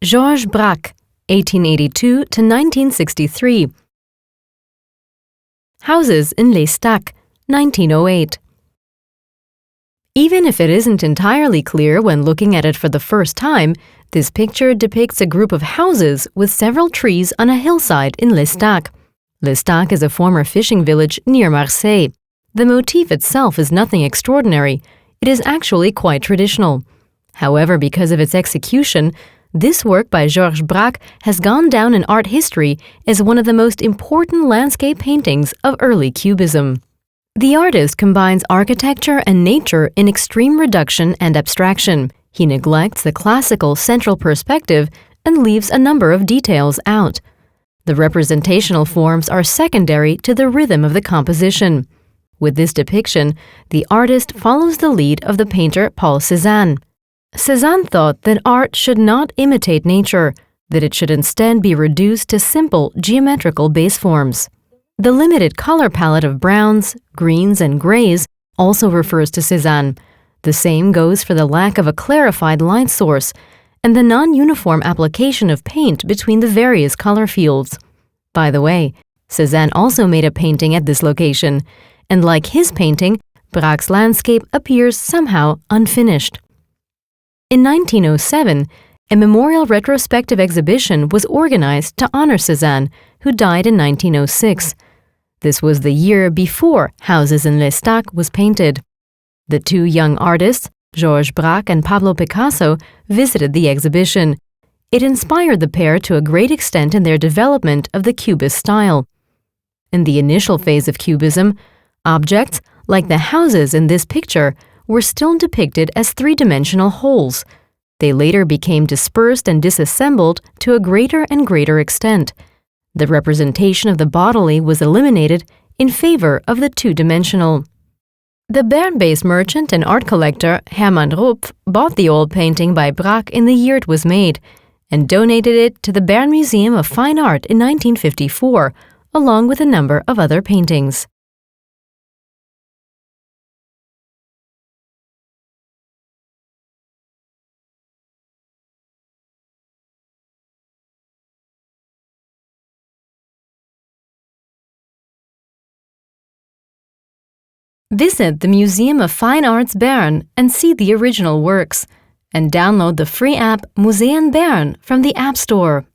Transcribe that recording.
Georges Braque, 1882 to 1963. Houses in Les Stacks, 1908. Even if it isn't entirely clear when looking at it for the first time, this picture depicts a group of houses with several trees on a hillside in Les Stacks. Les Stacks is a former fishing village near Marseille. The motif itself is nothing extraordinary. It is actually quite traditional. However, because of its execution, this work by Georges Braque has gone down in art history as one of the most important landscape paintings of early Cubism. The artist combines architecture and nature in extreme reduction and abstraction. He neglects the classical central perspective and leaves a number of details out. The representational forms are secondary to the rhythm of the composition. With this depiction, the artist follows the lead of the painter Paul Cézanne. Cézanne thought that art should not imitate nature, that it should instead be reduced to simple geometrical base forms. The limited color palette of browns, greens, and grays also refers to Cézanne. The same goes for the lack of a clarified light source and the non-uniform application of paint between the various color fields. By the way, Cézanne also made a painting at this location, and like his painting, Braque's landscape appears somehow unfinished. In 1907, a memorial retrospective exhibition was organized to honor Cézanne, who died in 1906. This was the year before Houses in Les Stacks was painted. The two young artists, Georges Braque and Pablo Picasso, visited the exhibition. It inspired the pair to a great extent in their development of the Cubist style. In the initial phase of Cubism, objects, like the houses in this picture, were still depicted as three-dimensional wholes. They later became dispersed and disassembled to a greater and greater extent. The representation of the bodily was eliminated in favor of the two-dimensional. The Bern-based merchant and art collector Hermann Rupf bought the old painting by Braque in the year it was made and donated it to the Bern Museum of Fine Art in 1954, along with a number of other paintings. Visit the Museum of Fine Arts Bern and see the original works, and download the free app Museen Bern from the App Store.